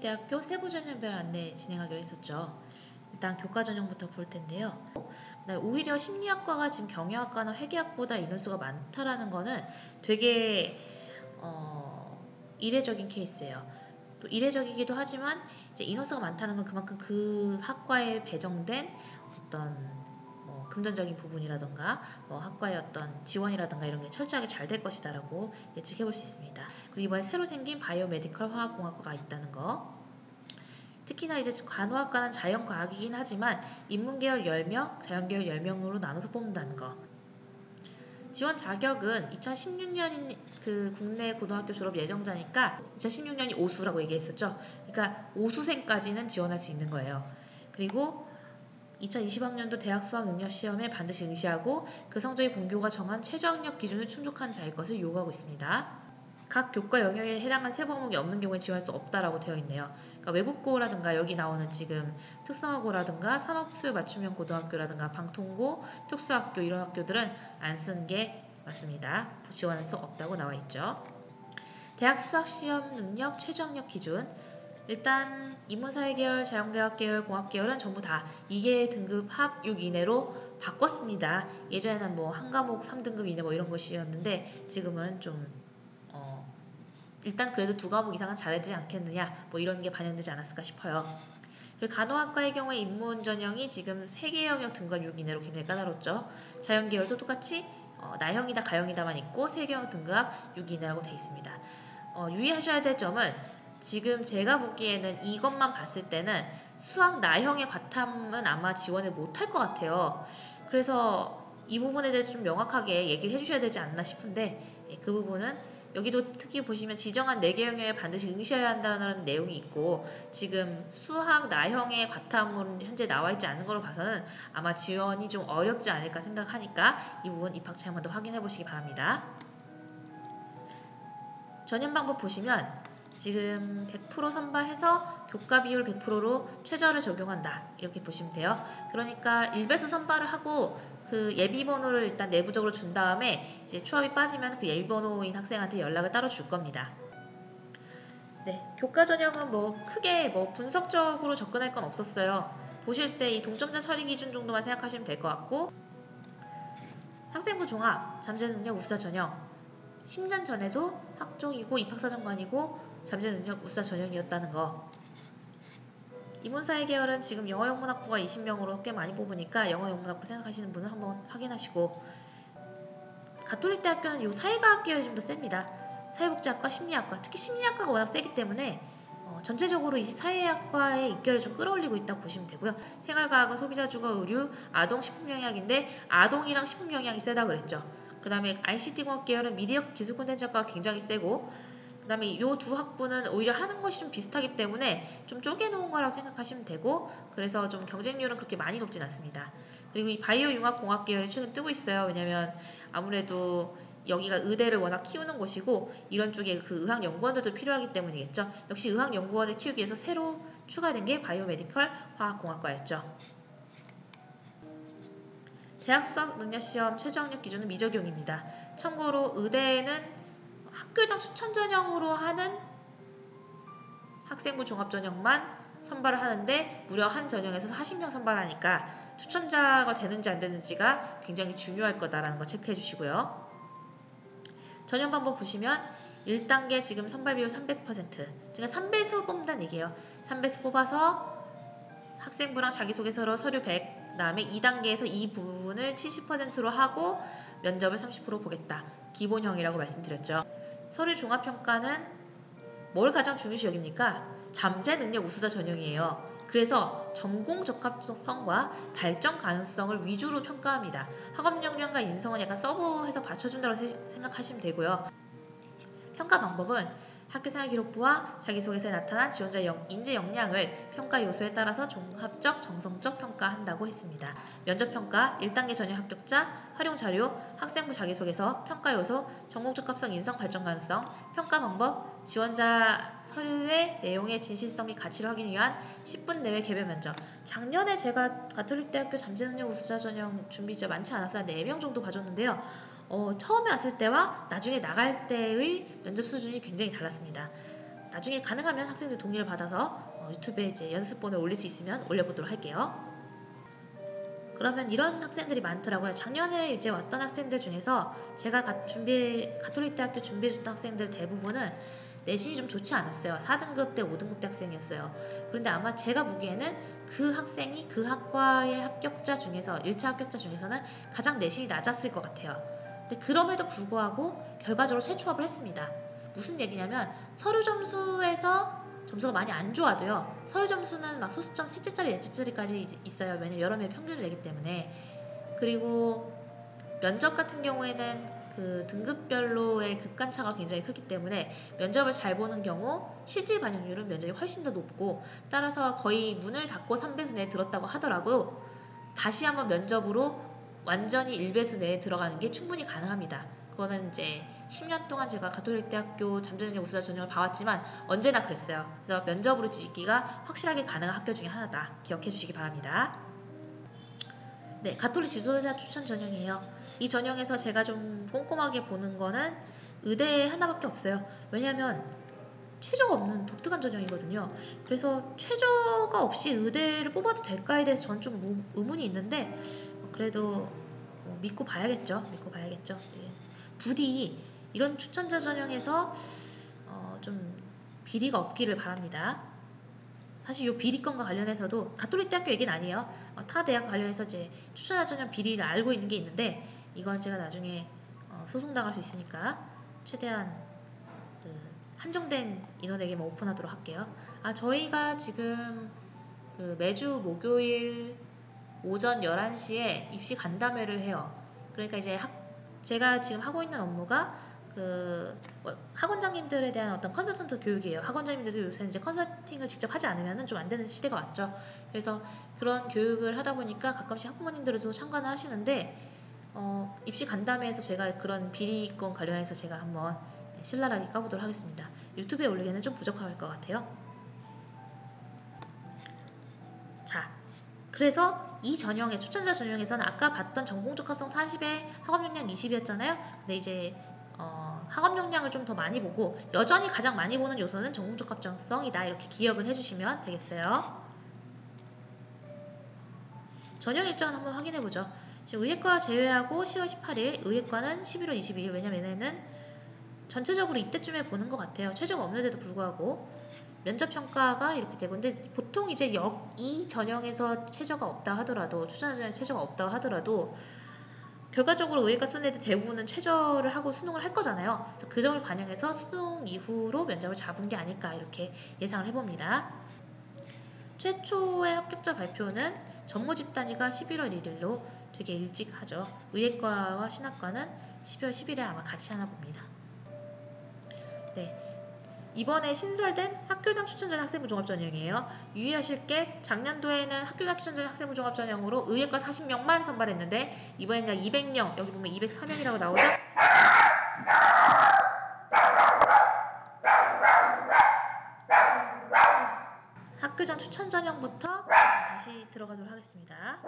가톨릭대학교 세부전형별 안내 진행하기로 했었죠. 일단 교과 전형부터 볼 텐데요. 오히려 심리학과가 지금 경영학과나 회계학보다 인원수가 많다라는 거는 되게 이례적인 케이스예요. 또 이례적이기도 하지만 이제 인원수가 많다는 건 그만큼 그 학과에 배정된 어떤 금전적인 부분이라던가 학과의 어떤 지원이라던가 이런 게 철저하게 잘 될 것이다라고 예측해 볼 수 있습니다. 그리고 이번에 새로 생긴 바이오메디컬 화학공학과가 있다는 거. 특히나 이제 간호학과는 자연과학이긴 하지만 인문계열 10명, 자연계열 10명으로 나눠서 뽑는다는 거. 지원 자격은 2016년인 그 국내 고등학교 졸업 예정자니까 2016년이 오수라고 얘기했었죠. 그러니까 오수생까지는 지원할 수 있는 거예요. 그리고 2020학년도 대학 수학 능력 시험에 반드시 응시하고 그 성적이 본교가 정한 최저학력 기준을 충족한 자일 것을 요구하고 있습니다. 각 교과 영역에 해당한 세 과목이 없는 경우에 지원할 수 없다라고 되어 있네요. 그러니까 외국고라든가 여기 나오는 지금 특성화고라든가 산업수요 맞춤형 고등학교라든가 방통고, 특수학교 이런 학교들은 안 쓰는 게 맞습니다. 지원할 수 없다고 나와 있죠. 대학 수학시험 능력 최저학력 기준. 일단 인문사회계열, 자연과학계열, 공학계열은 전부 다 2개 등급 합 6 이내로 바꿨습니다. 예전에는 한 과목 3등급 이내 이런 것이었는데 지금은 좀 일단 그래도 2과목 이상은 잘해야 되지 않겠느냐 이런 게 반영되지 않았을까 싶어요. 그리고 간호학과의 경우에 인문 전형이 지금 3개 영역 등급 6 이내로 굉장히 까다롭죠. 자연계열도 똑같이 나형이다 가형이다만 있고 3개 영역 등급 6 이내라고 되어 있습니다. 유의하셔야 될 점은 지금 제가 보기에는 이것만 봤을 때는 수학 나형의 과탐은 아마 지원을 못할 것 같아요. 그래서 이 부분에 대해서 좀 명확하게 얘기를 해주셔야 되지 않나 싶은데 그 부분은 여기도 특히 보시면 지정한 4개 영역에 반드시 응시해야 한다는 내용이 있고 지금 수학 나형의 과탐은 현재 나와 있지 않은 걸로 봐서는 아마 지원이 좀 어렵지 않을까 생각하니까 이 부분 입학처에 한번 더 확인해 보시기 바랍니다. 전형 방법 보시면 지금 100% 선발해서 교과 비율 100%로 최저를 적용한다 이렇게 보시면 돼요. 그러니까 1배수 선발을 하고 그 예비번호를 일단 내부적으로 준 다음에 이제 추합이 빠지면 그 예비번호인 학생한테 연락을 따로 줄 겁니다. 네, 교과 전형은 크게 분석적으로 접근할 건 없었어요. 보실 때 이 동점자 처리 기준 정도만 생각하시면 될 것 같고 학생부 종합, 잠재능력 우수자 전형 10년 전에도 학종이고 입학사정관이고 잠재능력 우수자 전형이었다는 거. 인문사회 계열은 지금 영어영문학부가 20명으로 꽤 많이 뽑으니까 영어영문학부 생각하시는 분은 한번 확인하시고 가톨릭대학교는 이 사회과학 계열이 좀 더 셉니다. 사회복지학과, 심리학과, 특히 심리학과가 워낙 세기 때문에 전체적으로 이 사회학과의 입결을 좀 끌어올리고 있다고 보시면 되고요. 생활과학은 소비자주거, 의류, 아동, 식품영양인데 아동이랑 식품영양이 세다고 그랬죠. 그 다음에 ICT공학 계열은 미디어 기술 콘텐츠학과가 굉장히 세고 그 다음에 이 두 학부는 오히려 하는 것이 좀 비슷하기 때문에 좀 쪼개놓은 거라고 생각하시면 되고 그래서 좀 경쟁률은 그렇게 많이 높진 않습니다. 그리고 이 바이오 융합 공학 계열이 최근 뜨고 있어요. 왜냐면 아무래도 여기가 의대를 워낙 키우는 곳이고 이런 쪽에 그 의학연구원들도 필요하기 때문이겠죠. 역시 의학연구원을 키우기 위해서 새로 추가된 게 바이오메디컬 화학공학과였죠. 대학 수학 능력시험 최저학력 기준은 미적용입니다. 참고로 의대에는 학교당 추천 전형으로 하는 학생부 종합전형만 선발을 하는데 무려 한 전형에서 40명 선발하니까 추천자가 되는지 안 되는지가 굉장히 중요할 거다라는 거 체크해 주시고요. 전형 방법 보시면 1단계 지금 선발 비율 300%. 제가 3배수 뽑는다는 얘기예요. 3배수 뽑아서 학생부랑 자기소개서로 서류 100, 그 다음에 2단계에서 이 부분을 70%로 하고 면접을 30% 보겠다. 기본형이라고 말씀드렸죠. 서류 종합평가는 뭘 가장 중요시 여깁니까? 잠재 능력 우수자 전형이에요. 그래서 전공 적합성과 발전 가능성을 위주로 평가합니다. 학업 역량과 인성은 약간 서브해서 받쳐준다고 생각하시면 되고요. 평가 방법은 학교생활기록부와 자기소개서에 나타난 지원자 인재 역량을 평가 요소에 따라서 종합적, 정성적 평가한다고 했습니다. 면접평가, 1단계 전형 합격자, 활용자료, 학생부 자기소개서, 평가 요소, 전공적합성, 인성, 발전 가능성, 평가 방법, 지원자 서류의 내용의 진실성 및 가치를 확인을 위한 10분 내외 개별 면접. 작년에 제가 가톨릭대학교 잠재능력 우수자 전형 준비자 많지 않아서 한 4명 정도 봐줬는데요. 처음에 왔을 때와 나중에 나갈 때의 면접 수준이 굉장히 달랐습니다. 나중에 가능하면 학생들 동의를 받아서 유튜브에 이제 연습본을 올릴 수 있으면 올려보도록 할게요. 그러면 이런 학생들이 많더라고요. 작년에 이제 왔던 학생들 중에서 제가 가톨릭 대학교 준비해줬던 학생들 대부분은 내신이 좀 좋지 않았어요. 4등급 대 5등급 대 학생이었어요. 그런데 아마 제가 보기에는 그 학생이 그 학과의 합격자 중에서 1차 합격자 중에서는 가장 내신이 낮았을 것 같아요. 근데 그럼에도 불구하고 결과적으로 재취업을 했습니다. 무슨 얘기냐면 서류 점수에서 점수가 많이 안 좋아도요. 서류 점수는 막 소수점 셋째짜리, 넷째짜리까지 있어요. 왜냐면 여러 명이 평균을 내기 때문에. 그리고 면접 같은 경우에는 그 등급별로의 급간차가 굉장히 크기 때문에 면접을 잘 보는 경우 실질 반영률은 면접이 훨씬 더 높고, 따라서 거의 문을 닫고 3배수 내에 들었다고 하더라도 다시 한번 면접으로 완전히 1배수 내에 들어가는 게 충분히 가능합니다. 그거는 이제 10년 동안 제가 가톨릭 대학교 잠재능력 우수자 전형을 봐왔지만 언제나 그랬어요. 그래서 면접으로 뒤집기가 확실하게 가능한 학교 중에 하나다. 기억해 주시기 바랍니다. 네, 가톨릭 지도자 추천 전형이에요. 이 전형에서 제가 좀 꼼꼼하게 보는 거는 의대 하나밖에 없어요. 왜냐면 최저가 없는 독특한 전형이거든요. 그래서 최저가 없이 의대를 뽑아도 될까에 대해서 저는 좀 의문이 있는데, 그래도 믿고 봐야겠죠. 예. 부디 이런 추천자 전형에서 좀 비리가 없기를 바랍니다. 사실 이 비리건과 관련해서도 가톨릭 대학교 얘기는 아니에요. 타 대학 관련해서 이제 추천자 전형 비리를 알고 있는 게 있는데, 이건 제가 나중에 소송당할 수 있으니까 최대한 그 한정된 인원에게만 오픈하도록 할게요. 저희가 지금 그 매주 목요일 오전 11시에 입시 간담회를 해요. 그러니까 이제 제가 지금 하고 있는 업무가 학원장님들에 대한 어떤 컨설턴트 교육이에요. 학원장님들도 요새 이제 컨설팅을 직접 하지 않으면 좀 안 되는 시대가 왔죠. 그래서 그런 교육을 하다 보니까 가끔씩 학부모님들도 참관을 하시는데, 입시 간담회에서 제가 그런 비리건 관련해서 제가 한번 신랄하게 까보도록 하겠습니다. 유튜브에 올리기에는 좀 부족할 것 같아요. 자, 그래서 이 전형의 추천자 전형에서는 아까 봤던 전공적 합성 40에 학업 역량 20이었잖아요. 근데 이제 학업 역량을 좀 더 많이 보고, 여전히 가장 많이 보는 요소는 전공적 합성이다, 이렇게 기억을 해주시면 되겠어요. 전형 일정을 한번 확인해보죠. 지금 의예과 제외하고 10월 18일, 의예과는 11월 22일. 왜냐면 얘네는 전체적으로 이때쯤에 보는 것 같아요. 최저가 없는데도 불구하고 면접 평가가 이렇게 되고, 근데 보통 이제 이 전형에서 최저가 없다 하더라도, 추천자 전형에 최저가 없다 하더라도 결과적으로 의예과 쓴 애들 대부분은 최저를 하고 수능을 할 거잖아요. 그래서 그 점을 반영해서 수능 이후로 면접을 잡은 게 아닐까, 이렇게 예상을 해봅니다. 최초의 합격자 발표는 전모집 단위가 11월 1일로 되게 일찍 하죠. 의예과와 신학과는 12월 10일에 아마 같이 하나 봅니다. 네, 이번에 신설된 학교장 추천전 학생부 종합전형이에요. 유의하실 게, 작년도에는 학교장 추천전 학생부 종합전형으로 의예과 40명만 선발했는데 이번에는 200명, 여기 보면 204명이라고 나오죠? 학교장 추천 전형부터 다시 들어가도록 하겠습니다.